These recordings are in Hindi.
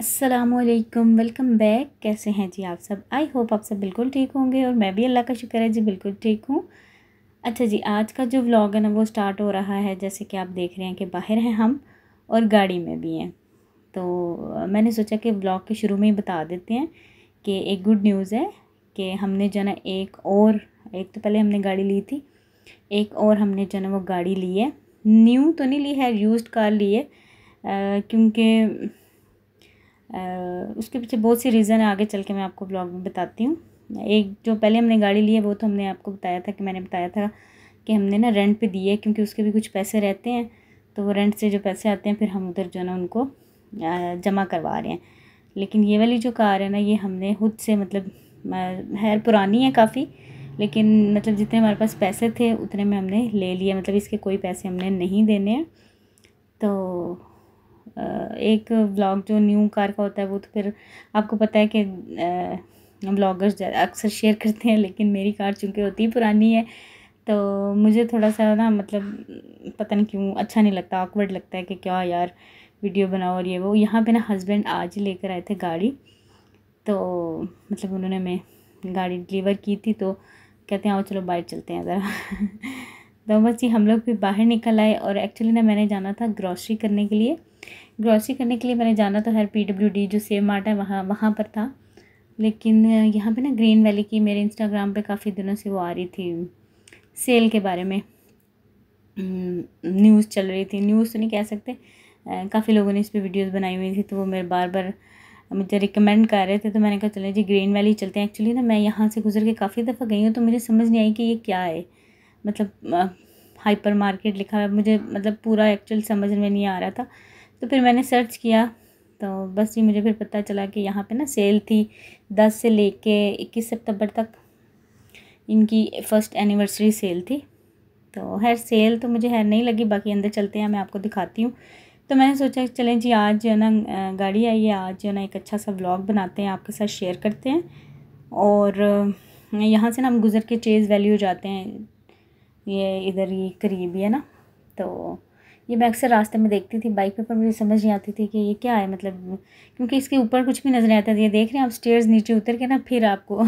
अस्सलामुअलैकुम, वेलकम बैक। कैसे हैं जी आप सब? आई होप आप सब बिल्कुल ठीक होंगे और मैं भी अल्लाह का शुक्र है जी बिल्कुल ठीक हूँ। अच्छा जी, आज का जो व्लॉग है ना वो स्टार्ट हो रहा है। जैसे कि आप देख रहे हैं कि बाहर हैं हम और गाड़ी में भी हैं। तो मैंने सोचा कि व्लॉग के शुरू में ही बता देते हैं कि एक गुड न्यूज़ है कि हमने जो ना एक तो पहले हमने गाड़ी ली थी, एक और हमने जो ना वो गाड़ी ली है। न्यू तो नहीं ली है, यूज्ड कार ली है, क्योंकि उसके पीछे बहुत सी रीज़न है। आगे चल के मैं आपको ब्लॉग में बताती हूँ। एक जो पहले हमने गाड़ी ली है वो तो हमने आपको बताया था कि मैंने बताया था कि हमने ना रेंट पे दी है, क्योंकि उसके भी कुछ पैसे रहते हैं। तो वो रेंट से जो पैसे आते हैं फिर हम उधर जो है ना उनको जमा करवा रहे हैं। लेकिन ये वाली जो कार है ना ये हमने खुद से मतलब है पुरानी है काफ़ी, लेकिन मतलब जितने हमारे पास पैसे थे उतने में हमने ले लिया। मतलब इसके कोई पैसे हमने नहीं देने हैं। तो एक व्लॉग जो न्यू कार का होता है वो तो फिर आपको पता है कि व्लॉगर्स अक्सर शेयर करते हैं, लेकिन मेरी कार चूँकि होती ही पुरानी है तो मुझे थोड़ा सा ना मतलब पता नहीं क्यों अच्छा नहीं लगता, ऑकवर्ड लगता है कि क्या यार वीडियो बनाओ और ये वो। यहाँ पे ना हस्बैंड आज ही लेकर आए थे गाड़ी, तो मतलब उन्होंने मैं गाड़ी डिलीवर की थी तो कहते हैं आओ चलो बाहर चलते हैं ज़रा। तो बस ये हम लोग भी बाहर निकल आए। और एक्चुअली ना मैंने जाना था ग्रॉसरी करने के लिए। मैंने जाना तो हर PWD जो सेव मार्ट है वहाँ पर था। लेकिन यहाँ पे ना ग्रीन वैली की मेरे इंस्टाग्राम पे काफ़ी दिनों से वो आ रही थी, सेल के बारे में न्यूज़ चल रही थी। न्यूज़ तो नहीं कह सकते, काफ़ी लोगों ने इस पर वीडियोज़ बनाई हुई थी, तो वो मेरे बार बार मुझे रिकमेंड कर रहे थे। तो मैंने कहा चले जी ग्रीन वैली चलते हैं। एक्चुअली ना मैं यहाँ से गुजर के काफ़ी दफ़ा गई हूँ तो मुझे समझ नहीं आई कि ये क्या है। मतलब हाइपर मार्केट लिखा है, मुझे मतलब पूरा एक्चुअल समझ में नहीं आ रहा था। तो फिर मैंने सर्च किया तो बस ये मुझे फिर पता चला कि यहाँ पे ना सेल थी 10 से लेके 21 सितंबर तक इनकी फर्स्ट एनिवर्सरी सेल थी। तो खैर सेल तो मुझे खैर नहीं लगी, बाकी अंदर चलते हैं मैं आपको दिखाती हूँ। तो मैंने सोचा चलें जी आज जो है ना गाड़ी आई है, आज जो है ना एक अच्छा सा व्लॉग बनाते हैं, आपके साथ शेयर करते हैं। और यहाँ से ना हम गुज़र के चेज़ वैली हो जाते हैं, ये इधर ही करीब ही है ना। तो ये मैं अक्सर रास्ते में देखती थी बाइक पे, पर मुझे समझ नहीं आती थी कि ये क्या है, मतलब क्योंकि इसके ऊपर कुछ भी नज़र नहीं आता था। ये देख रहे हैं आप स्टेयर्स नीचे उतर के ना फिर आपको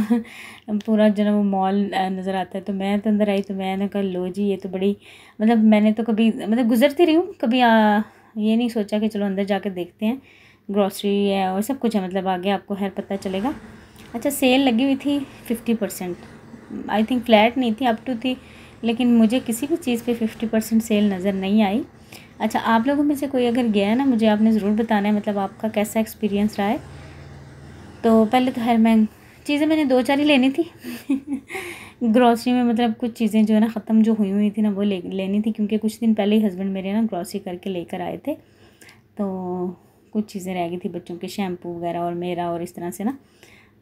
पूरा जो ना वो मॉल नज़र आता है। तो मैं तो अंदर आई तो मैंने कहा लो जी ये तो बड़ी मतलब मैंने तो कभी मतलब गुजरती रही हूँ, कभी ये नहीं सोचा कि चलो अंदर जाकर देखते हैं। ग्रॉसरी है और सब कुछ है, मतलब आगे आपको खैर पता चलेगा। अच्छा सेल लगी हुई थी 50%, आई थिंक फ्लैट नहीं थी, अप टू थी, लेकिन मुझे किसी भी चीज़ पे 50% सेल नज़र नहीं आई। अच्छा आप लोगों में से कोई अगर गया है ना, मुझे आपने ज़रूर बताना है मतलब आपका कैसा एक्सपीरियंस रहा है। तो पहले तो खैर मैं चीज़ें मैंने 2-4 ही लेनी थी ग्रॉसरी में, मतलब कुछ चीज़ें जो है ना ख़त्म जो हुई थी ना वो लेनी थी, क्योंकि कुछ दिन पहले ही हस्बैंड मेरे ना ग्रॉसरी करके लेकर आए थे। तो कुछ चीज़ें रह गई थी, बच्चों के शैम्पू वगैरह और मेरा और इस तरह से ना।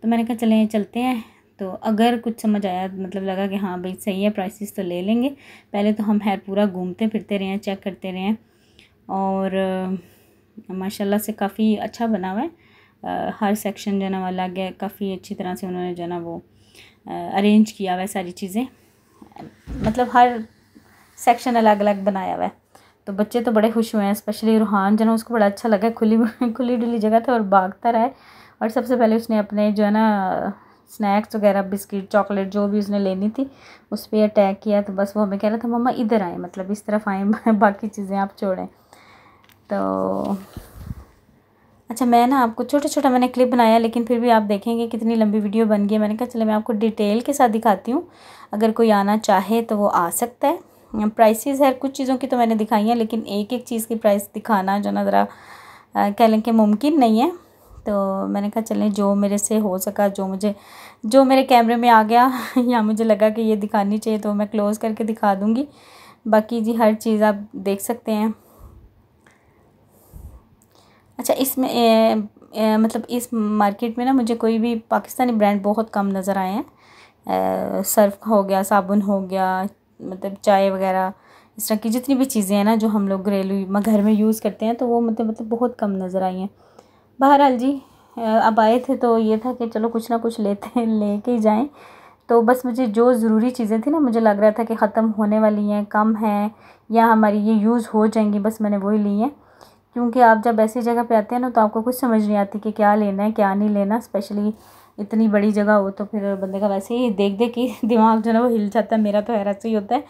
तो मैंने कहा चलें चलते हैं। तो अगर कुछ समझ आया मतलब लगा कि हाँ भाई सही है प्राइसेस तो ले लेंगे। पहले तो हम खैर पूरा घूमते फिरते रहे हैं, चेक करते रहे हैं। और माशाल्लाह से काफ़ी अच्छा बना हुआ है। हर सेक्शन जो है ना अलग है, काफ़ी अच्छी तरह से उन्होंने जो है ना वो अरेंज किया हुआ है सारी चीज़ें, मतलब हर सेक्शन अलग अलग बनाया हुआ है। तो बच्चे तो बड़े खुश हुए हैं, स्पेशली रूहान जो है ना उसको बड़ा अच्छा लगा, खुली डुली जगह था और भागता रहा है। और सबसे पहले उसने अपने जो है ना स्नैक्स वगैरह बिस्किट चॉकलेट जो भी उसने लेनी थी उस पर अटैक किया। तो बस वो हमें कह रहा था मम्मा इधर आए, मतलब इस तरफ आए बाकी चीज़ें आप छोड़ें। तो अच्छा मैं ना आपको छोटा छोटा मैंने क्लिप बनाया, लेकिन फिर भी आप देखेंगे कितनी लंबी वीडियो बन गई है। मैंने कहा चले मैं आपको डिटेल के साथ दिखाती हूँ, अगर कोई आना चाहे तो वो आ सकता है। प्राइसेस है कुछ चीज़ों की तो मैंने दिखाई है, लेकिन एक एक चीज़ की प्राइस दिखाना जो ना ज़रा कह लें कि मुमकिन नहीं है। तो मैंने कहा चलें जो मेरे से हो सका, जो मेरे कैमरे में आ गया या मुझे लगा कि ये दिखानी चाहिए तो मैं क्लोज़ करके दिखा दूँगी। बाकी जी हर चीज़ आप देख सकते हैं। अच्छा इसमें मतलब इस मार्केट में ना मुझे कोई भी पाकिस्तानी ब्रांड बहुत कम नज़र आए हैं। सर्फ हो गया, साबुन हो गया, मतलब चाय वगैरह इस तरह की जितनी भी चीज़ें हैं ना जो हम लोग घरेलू घर में यूज़ करते हैं तो वो मतलब बहुत कम नज़र आई हैं। बहरहाल जी अब आए थे तो ये था कि चलो कुछ ना कुछ लेके ही जाएं। तो बस मुझे जो ज़रूरी चीज़ें थी ना मुझे लग रहा था कि ख़त्म होने वाली हैं, कम हैं या हमारी ये यूज़ हो जाएंगी, बस मैंने वही ली हैं। क्योंकि आप जब ऐसी जगह पे आते हैं ना तो आपको कुछ समझ नहीं आती कि क्या लेना है क्या नहीं लेना। स्पेशली इतनी बड़ी जगह हो तो फिर बंदे का वैसे ही देख देख के दिमाग जो है ना वो हिल जाता है। मेरा तो ऐसा ही होता है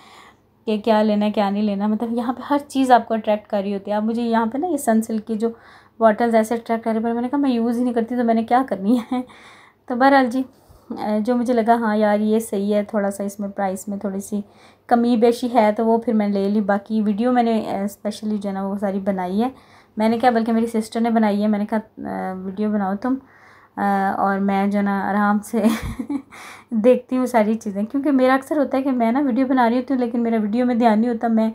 कि क्या लेना है क्या नहीं लेना। मतलब यहाँ पे हर चीज़ आपको अट्रैक्ट कर रही होती है। अब मुझे यहाँ पे ना ये सनसिल्क की जो बॉटल्स ऐसे अट्रैक्ट कर रही, पर मैंने कहा मैं यूज़ ही नहीं करती तो मैंने क्या करनी है। तो बहरहाल जी जो मुझे लगा हाँ यार ये सही है, थोड़ा सा इसमें प्राइस में थोड़ी सी कमी बेशी है तो वो फिर मैंने ले ली। बाकी वीडियो मैंने स्पेशली जो है ना वो सारी बनाई है। मैंने क्या बल्कि मेरी सिस्टर ने बनाई है। मैंने कहा वीडियो बनाओ तुम और मैं जो ना आराम से देखती हूँ सारी चीज़ें। क्योंकि मेरा अक्सर होता है कि मैं ना वीडियो बना रही होती हूँ लेकिन मेरा वीडियो में ध्यान नहीं होता, मैं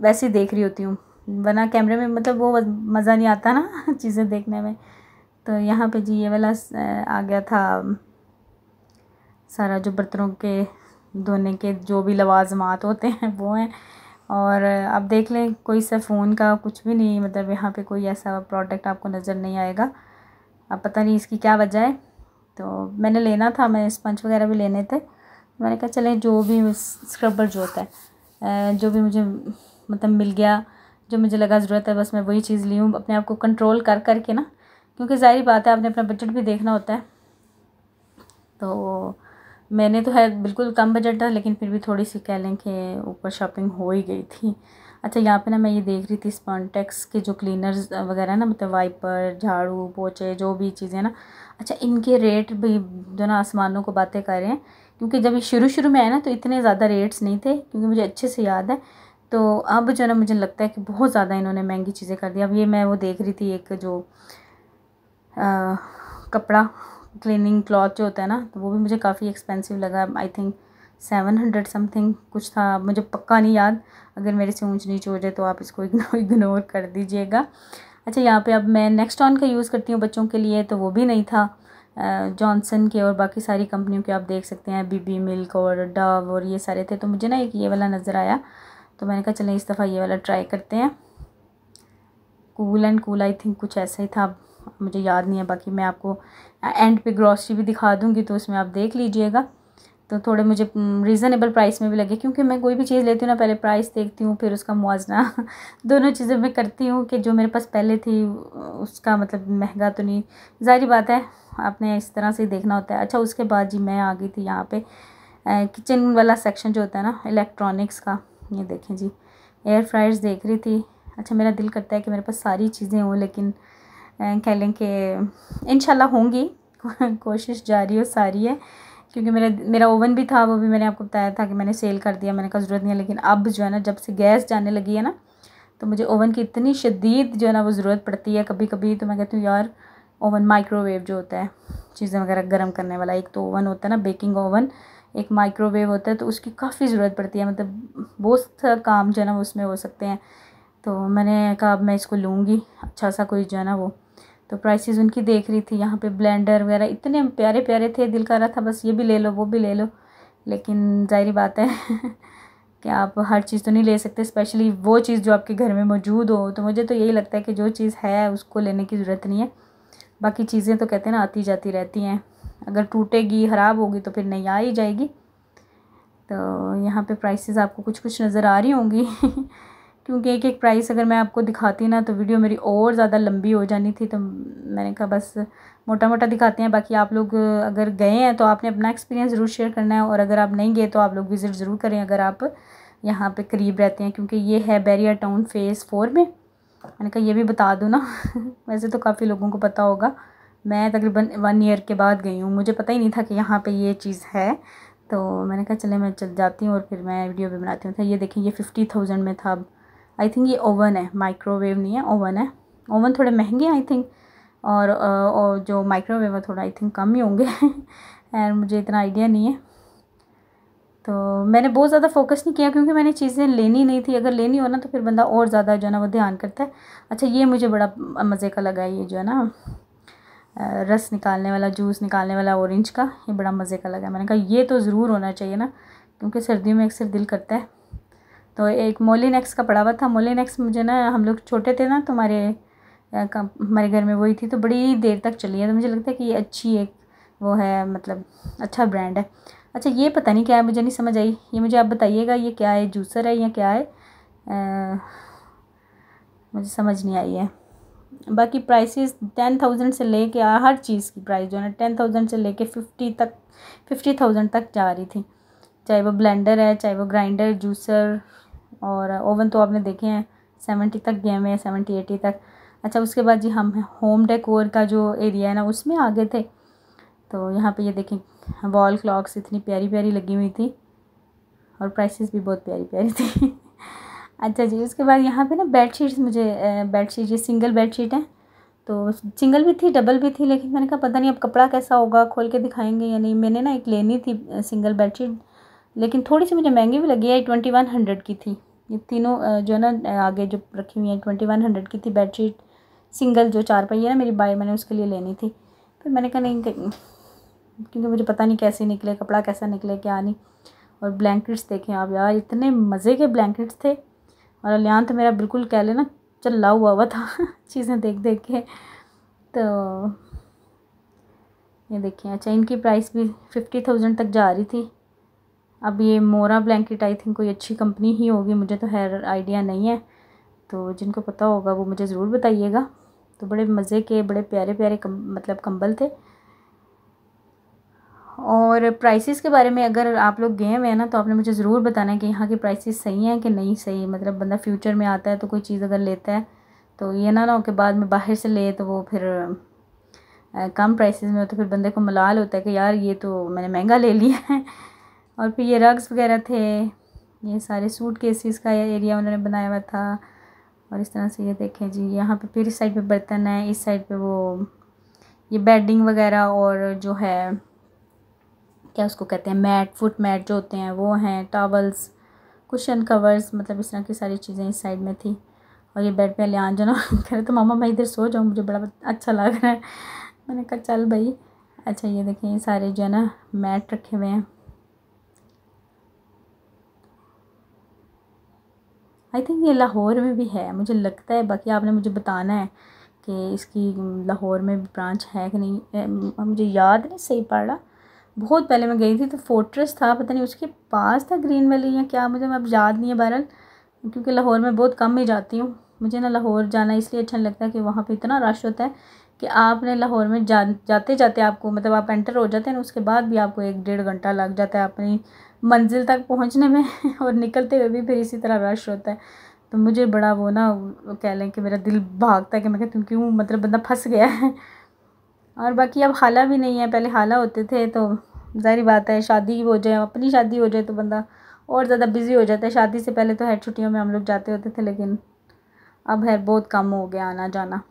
वैसे ही देख रही होती हूँ, वरना कैमरे में मतलब वो मज़ा नहीं आता ना चीज़ें देखने में। तो यहाँ पे जी ये वाला आ गया था सारा जो बर्तनों के धोने के जो भी लवाजमात होते हैं वो हैं। और आप देख लें कोई सा फ़ोन का कुछ भी नहीं, मतलब यहाँ पे कोई ऐसा प्रोडक्ट आपको नज़र नहीं आएगा। अब पता नहीं इसकी क्या वजह है। तो मैंने लेना था, मैं स्पंज वगैरह भी लेने थे। मैंने कहा चलें जो भी स्क्रबर जो होता है जो भी मुझे मतलब मिल गया, जो मुझे लगा ज़रूरत है बस मैं वही चीज़ ली हूँ। अपने आप को कंट्रोल कर कर के ना, क्योंकि ज़ाहिर बात है आपने अपना बजट भी देखना होता है। तो मैंने तो है बिल्कुल कम बजट था लेकिन फिर भी थोड़ी सी कह लें कि ऊपर शॉपिंग हो ही गई थी। अच्छा यहाँ पे ना मैं ये देख रही थी स्पॉन्टेक्स के जो क्लीनर्स वगैरह ना, मतलब वाइपर झाड़ू पोछे जो भी चीज़ें ना, अच्छा इनके रेट भी जो ना आसमानों को बातें कर रहे हैं। क्योंकि जब ये शुरू शुरू में आए ना तो इतने ज़्यादा रेट्स नहीं थे, क्योंकि मुझे अच्छे से याद है। तो अब जो ना मुझे लगता है कि बहुत ज़्यादा इन्होंने महंगी चीज़ें कर दी। अब ये मैं वो देख रही थी एक जो कपड़ा क्लीनिंग क्लॉथ जो होता है ना, तो वो भी मुझे काफ़ी एक्सपेंसिव लगा। आई थिंक 700 समथिंग कुछ था, मुझे पक्का नहीं याद। अगर मेरे से ऊंच नीच हो जाए तो आप इसको इग्नोर कर दीजिएगा। अच्छा यहाँ पे अब मैं नेक्स्टॉन का यूज़ करती हूँ बच्चों के लिए, तो वो भी नहीं था। जॉनसन के और बाकी सारी कंपनियों के आप देख सकते हैं, बीबी मिल्क और डव और ये सारे थे। तो मुझे ना एक ये वाला नज़र आया तो मैंने कहा चलें इस दफ़ा ये वाला ट्राई करते हैं। Cool and cool I think कुछ ऐसा ही था, मुझे याद नहीं है। बाकी मैं आपको एंड पे ग्रॉसरी भी दिखा दूँगी तो उसमें आप देख लीजिएगा। तो थोड़े मुझे रीज़नेबल प्राइस में भी लगे, क्योंकि मैं कोई भी चीज़ लेती हूँ ना पहले प्राइस देखती हूँ फिर उसका मुआवजा दोनों चीज़ें मैं करती हूँ कि जो मेरे पास पहले थी उसका मतलब महंगा तो नहीं, ज़ाहिर बात है आपने इस तरह से देखना होता है। अच्छा उसके बाद जी मैं आ गई थी यहाँ पे किचन वाला सेक्शन जो होता है ना इलेक्ट्रॉनिक्स का। ये देखें जी एयर फ्रायर्स देख रही थी। अच्छा मेरा दिल करता है कि मेरे पास सारी चीज़ें हों, लेकिन कह लें कि इंशाल्लाह होंगी कोशिश जारी और सारी है। क्योंकि मेरा ओवन भी था, वो भी मैंने आपको बताया था कि मैंने सेल कर दिया, मैंने कहा ज़रूरत नहीं है। लेकिन अब जो है ना जब से गैस जाने लगी है ना तो मुझे ओवन की इतनी शदीद जो है ना वो ज़रूरत पड़ती है कभी कभी। तो मैं कहती हूँ यार ओवन माइक्रोवेव जो होता है चीज़ें वगैरह गर्म करने वाला, एक तो ओवन होता है ना बेकिंग ओवन, एक माइक्रोवेव होता है, तो उसकी काफ़ी ज़रूरत पड़ती है। मतलब बहुत काम जो है ना वो उसमें हो सकते हैं। तो मैंने कहा अब मैं इसको लूँगी अच्छा सा कोई जो है ना वो। तो प्राइसेस उनकी देख रही थी, यहाँ पे ब्लेंडर वगैरह इतने प्यारे प्यारे थे, दिल कर रहा था बस ये भी ले लो वो भी ले लो। लेकिन ज़ाहिर बात है कि आप हर चीज़ तो नहीं ले सकते, स्पेशली वो चीज़ जो आपके घर में मौजूद हो। तो मुझे तो यही लगता है कि जो चीज़ है उसको लेने की ज़रूरत नहीं है। बाकी चीज़ें तो कहते हैं ना आती जाती रहती हैं, अगर टूटेगी ख़राब होगी तो फिर नई आ ही जाएगी। तो यहाँ पे प्राइसेस आपको कुछ कुछ नज़र आ रही होंगी क्योंकि एक एक प्राइस अगर मैं आपको दिखाती ना तो वीडियो मेरी और ज़्यादा लंबी हो जानी थी। तो मैंने कहा बस मोटा मोटा दिखाते हैं। बाकी आप लोग अगर गए हैं तो आपने अपना एक्सपीरियंस ज़रूर शेयर करना है, और अगर आप नहीं गए तो आप लोग विज़िट ज़रूर करें अगर आप यहाँ पे करीब रहते हैं, क्योंकि ये है बैरियर टाउन फ़ेज़ 4 में। मैंने कहा ये भी बता दूँ ना वैसे तो काफ़ी लोगों को पता होगा, मैं तकरीबन 1 ईयर के बाद गई हूँ, मुझे पता ही नहीं था कि यहाँ पे ये चीज़ है। तो मैंने कहा चले मैं चल जाती हूँ और फिर मैं वीडियो भी बनाती हूँ। तो ये देखें ये 50,000 में था। आई थिंक ये ओवन है, माइक्रोवेव नहीं है, ओवन है। ओवन थोड़े महंगे हैं आई थिंक, और जो माइक्रोवेव है थोड़ा आई थिंक कम ही होंगे और मुझे इतना आइडिया नहीं है। तो मैंने बहुत ज़्यादा फोकस नहीं किया क्योंकि मैंने चीज़ें लेनी नहीं थी। अगर लेनी हो ना तो फिर बंदा और ज़्यादा जो है ना वो ध्यान करता है। अच्छा ये मुझे बड़ा मज़े का लगा, ये जो है ना रस निकालने वाला, जूस निकालने वाला ऑरेंज का, ये बड़ा मज़े का लगा। मैंने कहा ये तो ज़रूर होना चाहिए ना, क्योंकि सर्दियों में अक्सर दिल करता है। तो एक मोलिनेक्स का पड़ा हुआ था। मोलिनेक्स मुझे ना, हम लोग छोटे थे ना तो हमारे घर में वही थी, तो बड़ी देर तक चली है। तो मुझे लगता है कि ये अच्छी एक वो है, मतलब अच्छा ब्रांड है। अच्छा ये पता नहीं क्या है, मुझे नहीं समझ आई, ये मुझे आप बताइएगा ये क्या है, जूसर है या क्या है। मुझे समझ नहीं आई है। बाकी प्राइसेस 10,000 से लेके हर चीज़ की प्राइस जो है ना 10,000 से लेके 50,000 तक जा रही थी। चाहे वो ब्लेंडर है, चाहे वो ग्राइंडर, जूसर और ओवन तो आपने देखे हैं 70 तक गए हुए हैं, 70-80 तक। अच्छा, उसके बाद जी हम होम डेकोर का जो एरिया है ना उसमें आ गए थे। तो यहाँ पे ये देखें वॉल क्लॉक्स इतनी प्यारी प्यारी लगी हुई थी और प्राइसेस भी बहुत प्यारी प्यारी थी। अच्छा जी, उसके बाद यहाँ पे ना बेडशीट्स, मुझे बेडशीट ये सिंगल बेडशीट है, तो सिंगल भी थी डबल भी थी, लेकिन मैंने कहा पता नहीं अब कपड़ा कैसा होगा, खोल के दिखाएंगे या नहीं। मैंने ना एक लेनी थी सिंगल बेडशीट, लेकिन थोड़ी सी मुझे महंगी भी लगी है, 2100 की थी। ये तीनों जो है ना आगे जो रखी हुई हैं 2100 की थी बेडशीट सिंगल, जो 4 पहिए ना मेरी बाई, मैंने उसके लिए लेनी थी। फिर मैंने कहा नहीं, क्योंकि मुझे पता नहीं कैसे निकले, कपड़ा कैसा निकले क्या नहीं। और ब्लैंकेट्स देखें आप यार, इतने मज़े के ब्लैंकेट्स थे। और अलियान तो मेरा बिल्कुल कह लेना चल्ला हुआ था चीज़ें देख देख के। तो ये देखिए, अच्छा इनकी प्राइस भी 50,000 तक जा रही थी। अब ये मोरा ब्लैंकेट आई थिंक कोई अच्छी कंपनी ही होगी, मुझे तो खैर आइडिया नहीं है, तो जिनको पता होगा वो मुझे ज़रूर बताइएगा। तो बड़े मज़े के बड़े प्यारे प्यारे मतलब कंबल थे। और प्राइसेस के बारे में अगर आप लोग गए हुए हैं ना तो आपने मुझे ज़रूर बताना है कि यहाँ की प्राइसेस सही हैं कि नहीं सही। मतलब बंदा फ्यूचर में आता है तो कोई चीज़ अगर लेता है तो ये ना हो कि बाद में बाहर से ले तो वो फिर कम प्राइसेस में हो, तो फिर बंदे को मलाल होता है कि यार ये तो मैंने महंगा ले लिया है। और फिर ये रग्स वगैरह थे, ये सारे सूट केसेस का एरिया उन्होंने बनाया हुआ था। और इस तरह से ये देखें जी, यहाँ पे फिर इस साइड पे बर्तन है, इस साइड पे वो ये बेडिंग वगैरह और जो है क्या उसको कहते हैं मैट, फुट मैट जो होते हैं वो हैं, टॉवल्स, कुशन कवर्स, मतलब इस तरह की सारी चीज़ें इस साइड में थी। और ये बेड पे लियान जो ना कह रहे तो मामा मैं इधर सो जाऊँ, मुझे बड़ा अच्छा लग रहा है। मैंने कहा चल भाई। अच्छा ये देखें, ये सारे जो है ना मैट रखे हुए हैं। आई थिंक ये लाहौर में भी है मुझे लगता है, बाकी आपने मुझे बताना है कि इसकी लाहौर में ब्रांच है कि नहीं। मुझे याद नहीं सही पड़ रहा, बहुत पहले मैं गई थी तो फोर्ट्रेस था, पता नहीं उसके पास था ग्रीन वैली या क्या, मुझे अब याद नहीं है। बहरहाल क्योंकि लाहौर में बहुत कम ही जाती हूँ, मुझे ना लाहौर जाना इसलिए अच्छा नहीं लगता कि वहाँ पे इतना रश होता है कि आपने लाहौर में जाते जाते आपको, मतलब आप एंटर हो जाते हैं ना उसके बाद भी आपको 1-1.5 घंटा लग जाता है अपनी मंजिल तक पहुँचने में और निकलते हुए भी फिर इसी तरह रश होता है। तो मुझे बड़ा वो ना कह लें कि मेरा दिल भागता है कि मैं कहती हूँ क्यों, मतलब बंदा फंस गया है। और बाकी अब हाला भी नहीं है, पहले हाला होते थे तो ज़ाहिर बात है शादी हो जाए, अपनी शादी हो जाए तो बंदा और ज़्यादा बिज़ी हो जाता है। शादी से पहले तो है छुट्टियों में हम लोग जाते होते थे, लेकिन अब है बहुत कम हो गया आना जाना।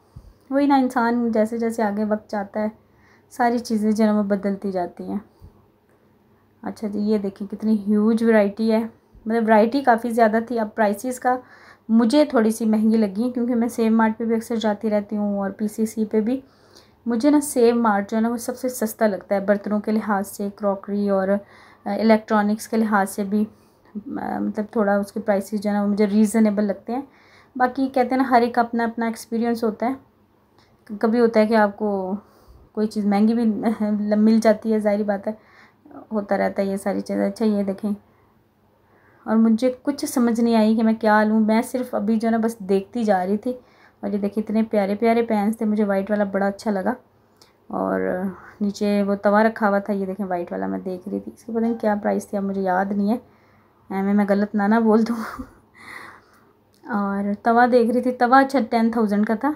वही ना, इंसान जैसे जैसे आगे वक्त जाता है सारी चीज़ें जो है वो बदलती जाती हैं। अच्छा जी, ये देखिए कितनी ह्यूज वैरायटी है, मतलब वैरायटी काफ़ी ज़्यादा थी। अब प्राइसेस का मुझे थोड़ी सी महंगी लगी क्योंकि मैं सेव मार्ट पे भी अक्सर जाती रहती हूँ और पीसीसी पे भी। मुझे ना सेव मार्ट जो है ना वो सबसे सस्ता लगता है बर्तनों के लिहाज से, क्रॉकरी और इलेक्ट्रॉनिक्स के लिहाज से भी। मतलब थोड़ा उसके प्राइसेस जो है ना वो मुझे रीज़नेबल लगते हैं। बाकी कहते हैं ना हर एक अपना अपना एक्सपीरियंस होता है, कभी होता है कि आपको कोई चीज़ महंगी भी मिल जाती है, ज़ाहिर बात है होता रहता है ये सारी चीज़ें। अच्छा ये देखें, और मुझे कुछ समझ नहीं आई कि मैं क्या लूँ, मैं सिर्फ अभी जो है ना बस देखती जा रही थी। और ये देखिए इतने प्यारे प्यारे पेन्स थे, मुझे वाइट वाला बड़ा अच्छा लगा। और नीचे वो तवा रखा हुआ था, ये देखें वाइट वाला मैं देख रही थी, इसकी पता नहीं क्या प्राइस थी, अब मुझे याद नहीं है, मैं गलत ना बोल दूँ। और तवा देख रही थी, तवा अच्छा 10,000 का था,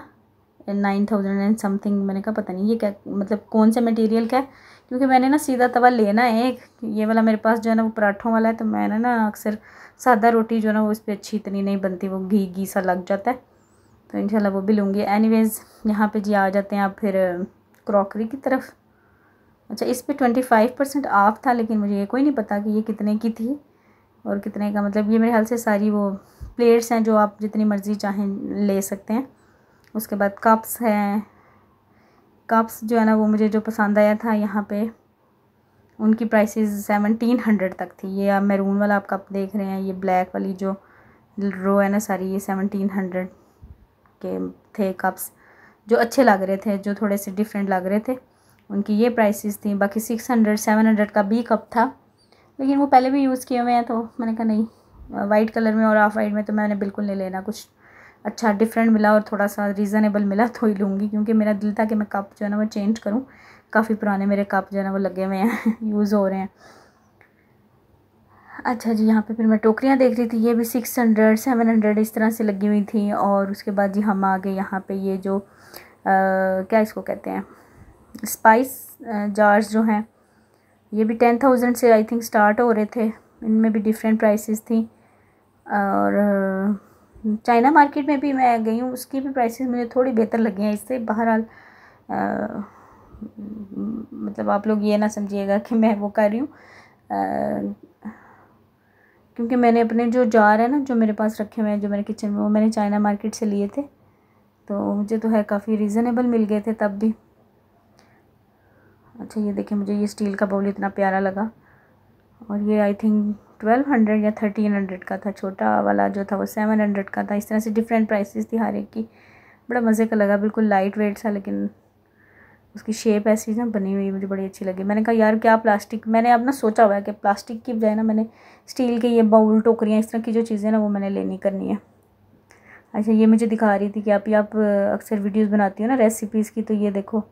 9,000 एंड समथिंग। मैंने कहा पता नहीं ये क्या, मतलब कौन से मटेरियल का है, क्योंकि मैंने ना सीधा तवा लेना है एक, ये वाला मेरे पास जो है ना वो पराठों वाला है। तो मैंने ना अक्सर सादा रोटी जो है ना वो इस पर अच्छी इतनी नहीं बनती, वो घी घी सा लग जाता है, तो इंशाल्लाह वो भी लूँगी। एनीवेज़ यहाँ पे जी आ जाते हैं आप फिर क्रॉकरी की तरफ। अच्छा इस पर 25% ऑफ था, लेकिन मुझे ये कोई नहीं पता कि ये कितने की थी और कितने का, मतलब ये मेरे ख्याल से सारी वो प्लेट्स हैं जो आप जितनी मर्ज़ी चाहें ले सकते हैं। उसके बाद कप्स हैं, कप्स जो है ना वो मुझे जो पसंद आया था यहाँ पे उनकी प्राइसेस 1700 तक थी। ये आप मैरून वाला आप कप देख रहे हैं, ये ब्लैक वाली जो रो है ना सारी, ये 1700 के थे कप्स, जो अच्छे लग रहे थे, जो थोड़े से डिफरेंट लग रहे थे, उनकी ये प्राइसेस थी। बाकी 600-700 का भी कप था, लेकिन वो पहले भी यूज़ किए हुए हैं, तो मैंने कहा नहीं, वाइट कलर में और ऑफ वाइट में तो मैंने बिल्कुल नहीं लेना, कुछ अच्छा डिफरेंट मिला और थोड़ा सा रीज़नेबल मिला तो ही लूँगी, क्योंकि मेरा दिल था कि मैं कप जो है ना वो चेंज करूँ। काफ़ी पुराने मेरे कप जो है ना वो लगे हुए हैं यूज़ हो रहे हैं। अच्छा जी, यहाँ पे फिर मैं टोकरियाँ देख रही थी, ये भी 600 700 इस तरह से लगी हुई थी। और उसके बाद जी हम आ गए यहाँ पे, ये जो क्या इसको कहते हैं, स्पाइस जार्स जो हैं, ये भी 10,000 से आई थिंक स्टार्ट हो रहे थे। इनमें भी डिफरेंट प्राइसेस थी। और चाइना मार्केट में भी मैं गई हूँ, उसकी भी प्राइसेस मुझे थोड़ी बेहतर लगी हैं इससे। बहरहाल मतलब आप लोग ये ना समझिएगा कि मैं वो कर रही हूँ, क्योंकि मैंने अपने जो जार है ना जो मेरे पास रखे हुए हैं जो मेरे किचन में, वो मैंने चाइना मार्केट से लिए थे, तो मुझे तो है काफ़ी रीज़नेबल मिल गए थे तब भी। अच्छा ये देखिए, मुझे ये स्टील का बाउल इतना प्यारा लगा, और ये आई थिंक 1200 या 1300 का था। छोटा वाला जो था वो 700 का था। इस तरह से डिफरेंट प्राइसेस थी हर एक की। बड़ा मज़े का लगा, बिल्कुल लाइट वेट सा, लेकिन उसकी शेप ऐसी ना बनी हुई मुझे बड़ी अच्छी लगी। मैंने कहा यार क्या प्लास्टिक, मैंने अब ना सोचा हुआ है कि प्लास्टिक की बजाय ना मैंने स्टील के ये बाउल टोकरियाँ इस तरह की जो चीज़ें ना वो मैंने लेनी करनी है। अच्छा ये मुझे दिखा रही थी कि आप अक्सर वीडियोस बनाती हो ना रेसिपीज़ की, तो ये देखो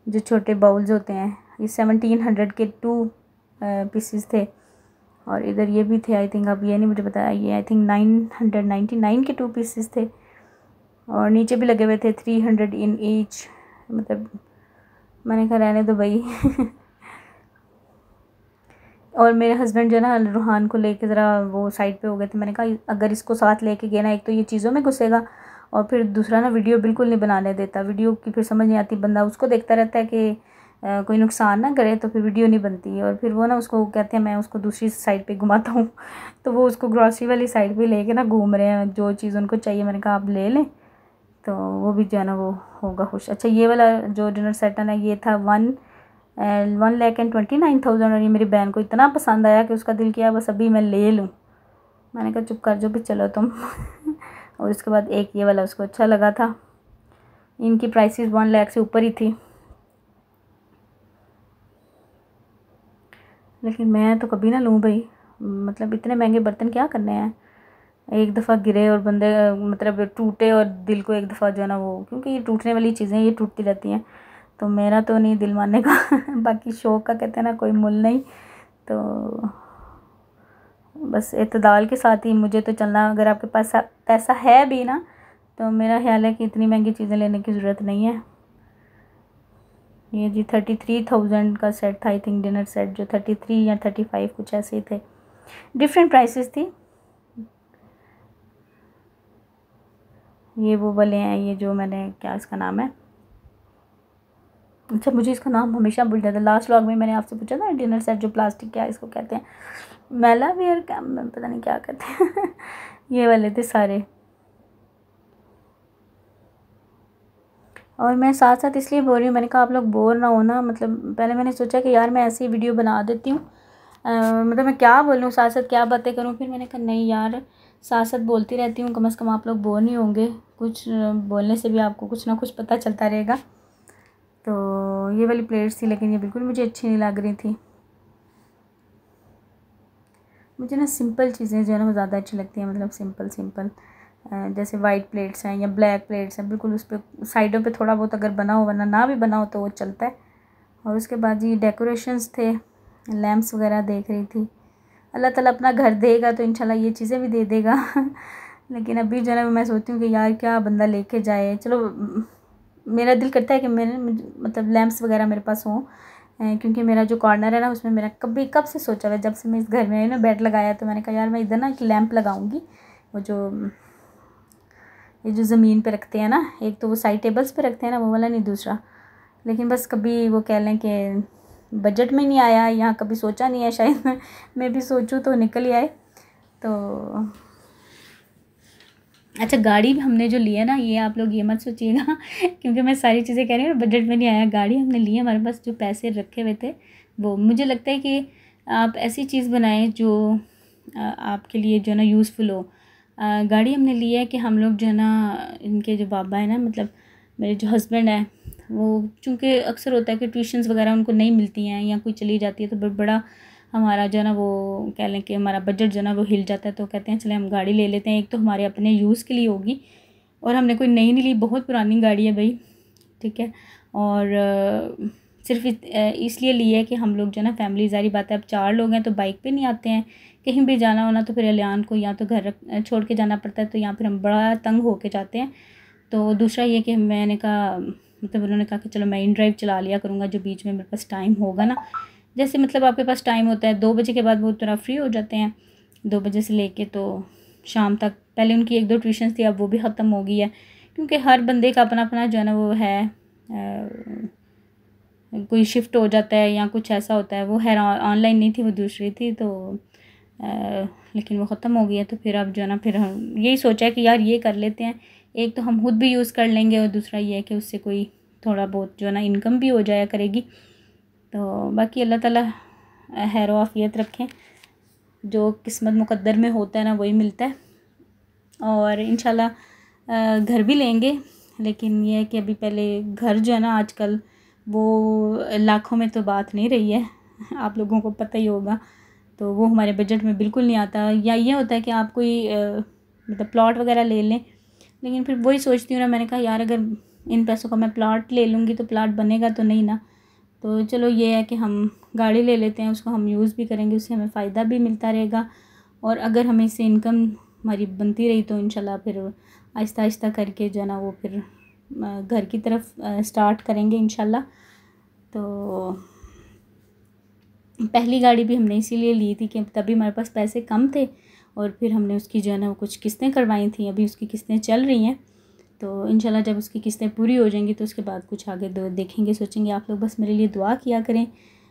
जो छोटे बाउल्स होते हैं, ये 1700 के 2 पीसेस थे। और इधर ये भी थे आई थिंक, अब ये नहीं मुझे बताया, ये आई थिंक 999 के 2 पीसेस थे। और नीचे भी लगे हुए थे 300 इन ईच। मतलब मैंने कहा रहने दो भाई और मेरे हस्बैंड जो है ना रूहान को लेके ज़रा वो साइड पे हो गए थे। मैंने कहा अगर इसको साथ लेके गया ना, एक तो ये चीज़ों में घुसेगा, और फिर दूसरा ना वीडियो बिल्कुल नहीं बनाने देता। वीडियो की फिर समझ नहीं आती, बंदा उसको देखता रहता है कि कोई नुकसान ना करे, तो फिर वीडियो नहीं बनती। और फिर वो ना उसको कहते हैं मैं उसको दूसरी साइड पे घुमाता हूँ तो वो उसको ग्रॉसरी वाली साइड पे लेके ना घूम रहे हैं, जो चीज़ उनको चाहिए। मैंने कहा आप ले लें, तो वो भी जो है ना वो होगा खुश। अच्छा ये वाला जो डिनर सेट है ना, ये था 1,29,000। और ये मेरी बहन को इतना पसंद आया कि उसका दिल किया बस अभी मैं ले लूँ। मैंने कहा चुप कर जो भी, चलो तुम और इसके बाद एक ये वाला उसको अच्छा लगा था। इनकी प्राइसेस 1 लाख से ऊपर ही थी, लेकिन मैं तो कभी ना लूँ भाई। मतलब इतने महंगे बर्तन क्या करने हैं, एक दफ़ा गिरे और बंदे मतलब टूटे और दिल को एक दफ़ा जो है ना वो, क्योंकि ये टूटने वाली चीज़ें ये टूटती रहती हैं, तो मेरा तो नहीं दिल मानने का बाकी शौक़ का कहते हैं ना कोई मुल नहीं, तो बस एतदाल के साथ ही मुझे तो चलना। अगर आपके पास पैसा है भी ना, तो मेरा ख्याल है कि इतनी महंगी चीज़ें लेने की ज़रूरत नहीं है। ये जी 33,000 का सेट था आई थिंक, डिनर सेट जो 33 या 35 कुछ ऐसे ही थे। डिफरेंट प्राइसेस थी। ये वो वाले हैं, ये जो मैंने क्या इसका नाम है, अच्छा मुझे इसका नाम हमेशा भूल जाता है। लास्ट व्लॉग में मैंने आपसे पूछा था डिनर सेट जो प्लास्टिक क्या इसको कहते हैं, मेलावेयर क्या पता नहीं क्या कहते हैं ये वाले थे सारे। और मैं साथ साथ इसलिए बोल रही हूँ, मैंने कहा आप लोग बोर ना हो ना। मतलब पहले मैंने सोचा कि यार मैं ऐसी वीडियो बना देती हूँ, मतलब मैं क्या बोलूँ साथ साथ क्या बातें करूँ। फिर मैंने कहा नहीं यार, साथ साथ बोलती रहती हूँ, कम से कम आप लोग बोर नहीं होंगे। कुछ बोलने से भी आपको कुछ ना कुछ पता चलता रहेगा। तो ये वाली प्लेट्स थी, लेकिन ये बिल्कुल मुझे अच्छी नहीं लग रही थी। मुझे ना सिंपल चीज़ें जो है ना वो ज़्यादा अच्छी लगती हैं। मतलब सिंपल सिंपल जैसे वाइट प्लेट्स हैं या ब्लैक प्लेट्स हैं, बिल्कुल उस पर साइडों पे थोड़ा बहुत अगर बना हो, वरना ना भी बना हो तो वो चलता है। और उसके बाद ये डेकोरेशंस थे, लैम्प्स वगैरह देख रही थी। अल्लाह ताला अपना घर देगा तो इंशाल्लाह ये चीज़ें भी दे देगा लेकिन अभी जो है मैं सोचती हूँ कि यार क्या बंदा लेके जाए। चलो मेरा दिल करता है कि मेरे मतलब लैम्प्स वगैरह मेरे पास हों, क्योंकि मेरा जो कॉर्नर है ना उसमें मेरा कब से सोचा हुआ है, जब से मैं इस घर में आई ना बेड लगाया, तो मैंने कहा यार मैं इधर ना एक लैंप लगाऊंगी। वो जो ये जो ज़मीन पे रखते हैं ना, एक तो वो साइड टेबल्स पे रखते हैं ना वो वाला, नहीं दूसरा। लेकिन बस कभी वो कह लें कि बजट में नहीं आया, यहाँ कभी सोचा नहीं है, शायद मैं भी सोचूं तो निकल ही आए। तो अच्छा गाड़ी हमने जो लिया ना, ये आप लोग ये मत सोचिएगा क्योंकि मैं सारी चीज़ें कह रही हूँ बजट में नहीं आया। गाड़ी हमने ली, हमारे पास जो पैसे रखे हुए थे वो, मुझे लगता है कि आप ऐसी चीज़ बनाएं जो आपके लिए जो है ना यूज़फुल हो। गाड़ी हमने ली है कि हम लोग जो है ना, इनके जो बाबा है ना, मतलब मेरे जो हस्बैंड है, वो चूँकि अक्सर होता है कि ट्यूशन्स वगैरह उनको नहीं मिलती हैं या कोई चली जाती है, तो बड़ा हमारा जो है ना वो कह लें कि हमारा बजट जो है ना वो हिल जाता है। तो कहते हैं चले हम गाड़ी ले लेते हैं, एक तो हमारे अपने यूज़ के लिए होगी, और हमने कोई नई नहीं ली, बहुत पुरानी गाड़ी है भाई, ठीक है। और सिर्फ इसलिए ली है कि हम लोग जो है ना फैमिली, ज़ाहिर बात है अब 4 लोग हैं तो बाइक पे नहीं आते हैं, कहीं भी जाना होना तो फिर अलियान को या तो घर छोड़ के जाना पड़ता है, तो यहाँ फिर हम बड़ा तंग होके जाते हैं। तो दूसरा ये कि मैंने कहा, मतलब उन्होंने कहा कि चलो मैं इन ड्राइव चला लिया करूँगा जो बीच में मेरे पास टाइम होगा ना, जैसे मतलब आपके पास टाइम होता है 2 बजे के बाद वो थोड़ा फ्री हो जाते हैं, 2 बजे से लेके तो शाम तक। पहले उनकी 1-2 ट्यूशन्स थी, अब वो भी ख़त्म हो गई है, क्योंकि हर बंदे का अपना अपना जो है ना वो है, कोई शिफ्ट हो जाता है या कुछ ऐसा होता है। वो है ऑनलाइन नहीं थी, वो दूसरी थी, तो लेकिन वो ख़त्म हो गई है। तो फिर अब जो है ना फिर हम यही सोचा है कि यार ये कर लेते हैं, एक तो हम खुद भी यूज़ कर लेंगे और दूसरा ये है कि उससे कोई थोड़ा बहुत जो है ना इनकम भी हो जाया करेगी। तो बाकी अल्लाह ताला खैर आफियत रखें, जो किस्मत मुकद्दर में होता है ना वही मिलता है। और इंशाल्लाह घर भी लेंगे, लेकिन ये है कि अभी पहले घर जो है ना आजकल वो लाखों में तो बात नहीं रही है, आप लोगों को पता ही होगा, तो वो हमारे बजट में बिल्कुल नहीं आता। या ये होता है कि आप कोई मतलब प्लॉट वगैरह ले लें, लेकिन फिर वही सोचती हूँ ना, मैंने कहा यार अगर इन पैसों का मैं प्लॉट ले लूँगी तो प्लॉट बनेगा तो नहीं ना। तो चलो ये है कि हम गाड़ी ले लेते हैं, उसको हम यूज़ भी करेंगे, उससे हमें फ़ायदा भी मिलता रहेगा, और अगर हमें इससे इनकम हमारी बनती रही तो इंशाल्लाह फिर आहिस्ता आहिस्ता करके जो है ना वो फिर घर की तरफ स्टार्ट करेंगे इंशाल्लाह। तो पहली गाड़ी भी हमने इसीलिए ली थी कि तभी हमारे पास पैसे कम थे, और फिर हमने उसकी जो है ना वो कुछ किस्तें करवाई थी, अभी उसकी किस्तें चल रही हैं। तो इंशाल्लाह जब उसकी किस्तें पूरी हो जाएंगी तो उसके बाद कुछ आगे देखेंगे, सोचेंगे। आप लोग बस मेरे लिए दुआ किया करें,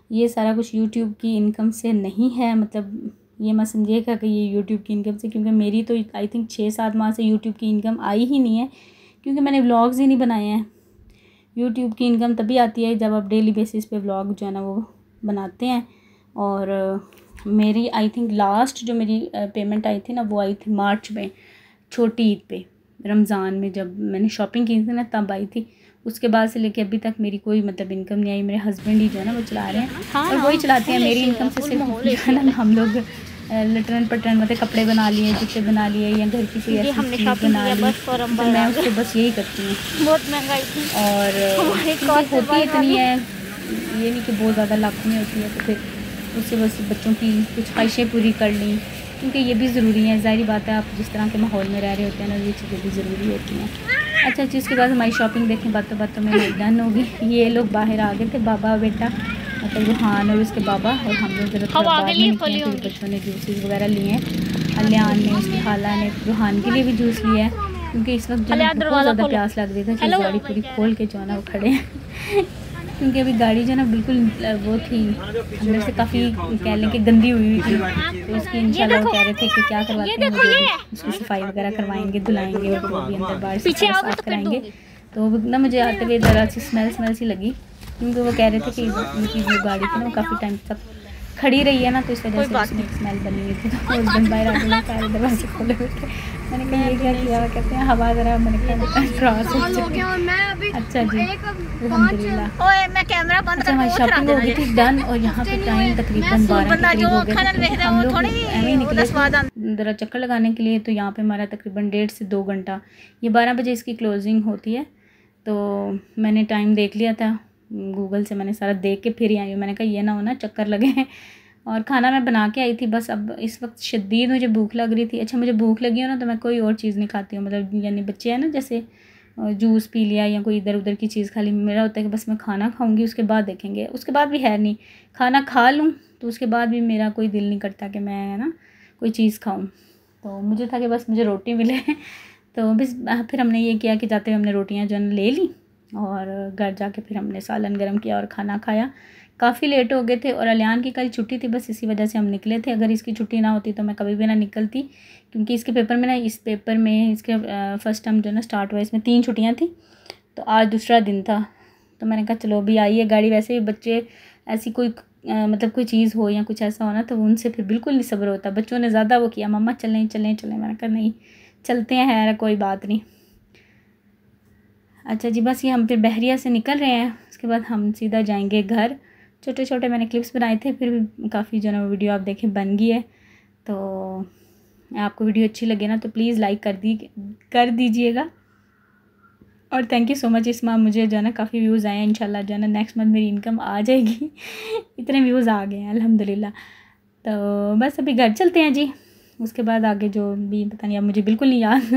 ये सारा कुछ यूट्यूब की इनकम से नहीं है, मतलब ये मत समझिएगा कि ये यूट्यूब की इनकम से, क्योंकि मेरी तो आई थिंक 6-7 माह से यूट्यूब की इनकम आई ही नहीं है, क्योंकि मैंने व्लॉग्स ही नहीं बनाए हैं। यूट्यूब की इनकम तभी आती है जब आप डेली बेसिस पे व्लॉग जो है ना वो बनाते हैं। और मेरी आई थिंक लास्ट जो मेरी पेमेंट आई थी ना वो आई थी मार्च में, छोटी ईद पे, रमज़ान में जब मैंने शॉपिंग की थी ना तब आई थी। उसके बाद से लेके अभी तक मेरी कोई मतलब इनकम नहीं आई। मेरे हस्बैंड ही जो है ना वो चला रहे हैं, और वही चलाते हैं। मेरी इनकम से सिर्फ जो है ना हम लोग लटरन पटरन मतलब कपड़े बना लिए, जूते बना लिए, या घर की कोई ऐसी चीज़ बना ली, तो मैं उसको बस यही करती हूँ। बहुत महंगाई थी और होती इतनी है, ये नहीं कि बहुत ज़्यादा लाखों में होती है, तो फिर उससे बस बच्चों की कुछ ख्वाहिशें पूरी कर ली, क्योंकि ये भी ज़रूरी है। ज़ाहिर बात है आप जिस तरह के माहौल में रह रहे होते हैं ना, ये चीज़ें भी ज़रूरी होती हैं। अच्छा चीज़ के बाद हमारी शॉपिंग देखें, बातों बातों में डन होगी। ये लोग बाहर आ गए थे, बाबा बेटा, मतलब रूहान और उसके बाबा, और हम लोग ज़रा थोड़ा बाद में निकले थे। बच्चों ने जूसेस वगैरह लिए हैं, अलियान ने, उसकी खाला ने रूहान के लिए भी जूस लिया है, क्योंकि इस वक्त जो है बहुत ज़्यादा प्यास लग रही थी कि गाड़ी पूरी खोल के जो है ना वो खड़े हैं क्योंकि अभी गाड़ी जो है ना बिल्कुल वो थी, अंदर से काफ़ी कह लें कि गंदी हुई थी, तो उसकी इंशाल्लाह वो कह रहे थे कि क्या करवाते हैं, उसकी सफाई वगैरह करवाएंगे, धुलाएंगे, और वो भी अंदर बाहर से साफ कराएंगे। तो ना मुझे आते हुए ज़रा सी स्मेल सी लगी, क्योंकि वो कह रहे थे कि उनकी जो गाड़ी थी ना वो काफ़ी टाइम तक खड़ी रही है ना, तो इस वजह से उसमें स्मेल बनी हुई थी। तो उस दिन बाहर आके मैं सारे दरवाजे खोले बैठे, मैंने कहा ये क्या किया, कहते हैं हवा ज़रा, मैंने कहा क्रॉस हो गया। अच्छा जी अल्हम्दुलिल्लाह। मैं कैमरा बंद अच्छा हमारी शॉपिंग हो गई थी डन, और यहाँ पे टाइम तकरीबन 12 के करीब हो गए। हम लोग ऐसे ही निकले ज़रा चक्कर लगाने के लिए, तो यहाँ पे हमारा तकरीबन 1.5 से 2 घंटा, ये 12 बजे इसकी क्लोजिंग होती है। तो मैंने टाइम देख लिया था गूगल से, मैंने सारा देख के फिर ही आई हूँ। मैंने कहा ये ना हो ना चक्कर लगे। और खाना मैं बना के आई थी, बस अब इस वक्त शदीद मुझे भूख लग रही थी। अच्छा मुझे भूख लगी हो ना तो मैं कोई और चीज़ नहीं खाती हूँ, मतलब यानी बच्चे हैं ना जैसे जूस पी लिया या कोई इधर उधर की चीज़ खा ली, मेरा होता है कि बस मैं खाना खाऊंगी, उसके बाद देखेंगे। उसके बाद भी है नहीं, खाना खा लूँ तो उसके बाद भी मेरा कोई दिल नहीं करता कि मैं ना कोई चीज़ खाऊँ। तो मुझे था कि बस मुझे रोटी मिले तो बस फिर हमने ये किया कि जाते हुए हमने रोटियाँ जो है ले ली, और घर जाके फिर हमने सालन गरम किया और खाना खाया। काफ़ी लेट हो गए थे, और अलियान की कल छुट्टी थी, बस इसी वजह से हम निकले थे। अगर इसकी छुट्टी ना होती तो मैं कभी भी ना निकलती, क्योंकि इसके पेपर में ना, इस पेपर में इसके फर्स्ट टर्म जो ना स्टार्ट हुआ, इसमें 3 छुट्टियाँ थी, तो आज दूसरा दिन था। तो मैंने कहा चलो अभी आई है गाड़ी। वैसे भी बच्चे ऐसी कोई मतलब कोई चीज़ हो या कुछ ऐसा हो ना, तो उनसे फिर बिल्कुल नहीं सब्र होता। बच्चों ने ज़्यादा वो किया, मम्मा चलें चलें चलें, मैंने कहा नहीं चलते हैं, यार कोई बात नहीं। अच्छा जी बस ये हम फिर बहरिया से निकल रहे हैं, उसके बाद हम सीधा जाएंगे घर। छोटे छोटे मैंने क्लिप्स बनाए थे, फिर भी काफ़ी जो ना वीडियो आप देखें बन गई है। तो आपको वीडियो अच्छी लगे ना तो प्लीज़ लाइक कर दीजिएगा। और थैंक यू सो मच इस्मा, मुझे जो है ना काफ़ी व्यूज़ आए हैं। इंशाल्लाह जो है ना नेक्स्ट मंथ मेरी इनकम आ जाएगी। इतने व्यूज़ आ गए हैं अल्हम्दुलिल्लाह। तो बस अभी घर चलते हैं जी, उसके बाद आगे जो भी पता नहीं, अब मुझे बिल्कुल नहीं याद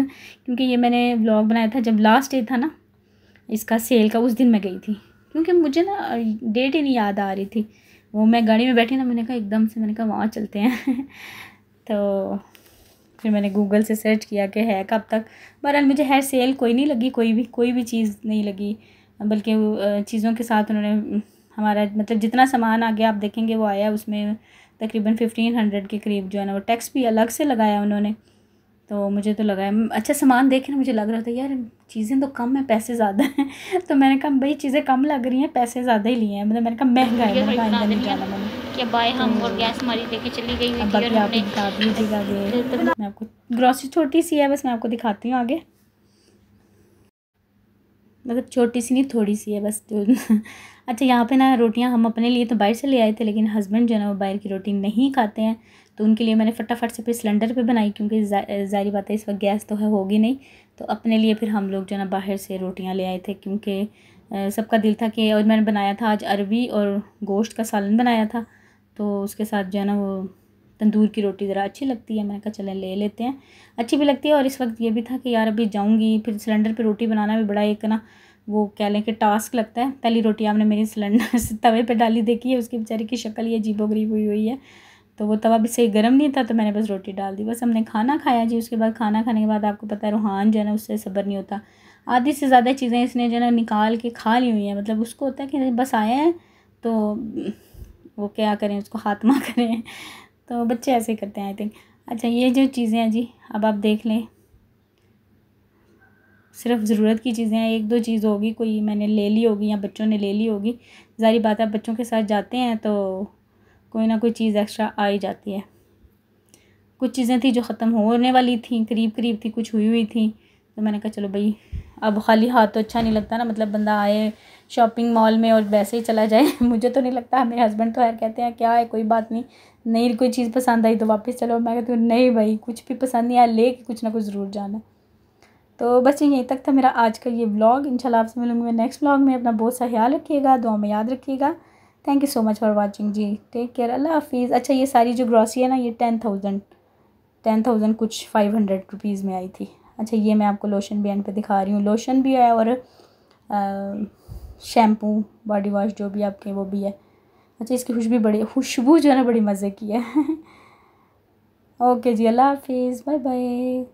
क्योंकि ये मैंने व्लॉग बनाया था जब लास्ट डे था ना इसका सेल का, उस दिन मैं गई थी, क्योंकि मुझे ना डेट ही नहीं याद आ रही थी। वो मैं गाड़ी में बैठी ना, मैंने कहा एकदम से मैंने कहा वहाँ चलते हैं। तो फिर मैंने गूगल से सर्च किया कि है कब तक। बहरहाल मुझे है सेल कोई नहीं लगी, कोई भी चीज़ नहीं लगी, बल्कि चीज़ों के साथ उन्होंने हमारा मतलब जितना सामान आ गया आप देखेंगे वो आया, उसमें तकरीबन 1500 के करीब जो है ना वो टैक्स भी अलग से लगाया उन्होंने। तो मुझे तो लगा अच्छा सामान देख के ना मुझे लग रहा था यार चीज़ें तो कम है पैसे ज़्यादा हैं। तो मैंने कहा भाई चीज़ें कम लग रही हैं पैसे ज़्यादा ही लिए हैं, मतलब मैंने कहा महंगा है, मैंने कहा आइंदा नहीं जाना मैंने क्या बाय हम और गैस हमारी लेके चली गई हुई अब थी बाकी और आप ही दिखा दीजिएगा आगे। मैं आपको ग्रॉसरी छोटी सी है, बस मैं आपको दिखाती हूँ आगे, मतलब छोटी सी नहीं थोड़ी सी है बस जो अच्छा यहाँ पे ना रोटियाँ हम अपने लिए तो बाहर से ले आए थे, लेकिन हस्बैंड जो है ना वो बाहर की रोटी नहीं खाते हैं, तो उनके लिए मैंने फटाफट से फिर सिलेंडर पे बनाई, क्योंकि ज़ाहिर बात है इस वक्त गैस तो है होगी नहीं। तो अपने लिए फिर हम लोग जो है ना बाहर से रोटियाँ ले आए थे, क्योंकि सबका दिल था कि, और मैंने बनाया था आज अरबी और गोश्त का सालन बनाया था, तो उसके साथ जो है ना वो तंदूर की रोटी ज़रा अच्छी लगती है, मैंने कहा चलें ले लेते हैं, अच्छी भी लगती है। और इस वक्त ये भी था कि यार अभी जाऊँगी फिर सिलेंडर पर रोटी बनाना भी बड़ा एक ना वो कह लें कि टास्क लगता है। पहली रोटी आपने मेरी सिलेंडर से तवे पे डाली देखी है, उसकी बेचारी की शक्ल ये अजीबोगरीब हुई हुई है, तो वो तवा भी सही गर्म नहीं था, तो मैंने बस रोटी डाल दी। बस हमने खाना खाया जी, उसके बाद खाना खाने के बाद आपको पता है रूहान जो है ना उससे सब्र नहीं होता, आधी से ज़्यादा चीज़ें इसने जो है ना निकाल के खा ली हुई हैं, मतलब उसको होता है कि बस आए हैं तो वो क्या करें उसको खात्मा करें। तो बच्चे ऐसे करते हैं आई थिंक। अच्छा ये जो चीज़ें हैं जी अब आप देख लें, सिर्फ ज़रूरत की चीज़ें हैं, एक दो चीज़ होगी कोई मैंने ले ली होगी या बच्चों ने ले ली होगी, ज़ाहिर बात है बच्चों के साथ जाते हैं तो कोई ना कोई चीज़ एक्स्ट्रा आ ही जाती है। कुछ चीज़ें थी जो ख़त्म होने वाली थी, करीब करीब थी, कुछ हुई हुई थी, तो मैंने कहा चलो भाई अब खाली हाथ तो अच्छा नहीं लगता ना, मतलब बंदा आए शॉपिंग मॉल में और वैसे ही चला जाए। मुझे तो नहीं लगता, मेरे हस्बैंड तो यार कहते हैं क्या है कोई बात नहीं, नहीं कोई चीज़ पसंद आई तो वापस चलो, मैं कहती हूँ नहीं भाई कुछ भी पसंद नहीं आया ले के कुछ ना कुछ ज़रूर जाना। तो बस यहीं तक था मेरा आज का ये व्लॉग। इंशाल्लाह आपसे मिलूँगी मैं नेक्स्ट व्लॉग में। अपना बहुत सा ख्याल रखिएगा, दुआ में याद रखिएगा। Thank you so much for watching जी, टेक केयर, अल्लाह हाफिज़। अच्छा ये सारी जो ग्रॉसरी है ना ये 10,000 कुछ 500 रुपीज़ में आई थी। अच्छा ये मैं आपको लोशन भी एंड पे दिखा रही हूँ, लोशन भी है और शैम्पू बॉडी वॉश जो भी आपके वो भी है। अच्छा इसकी खुशबू जो है ना बड़ी मज़े की है। ओके जी, अल्लाह हाफिज़, बाय बाय।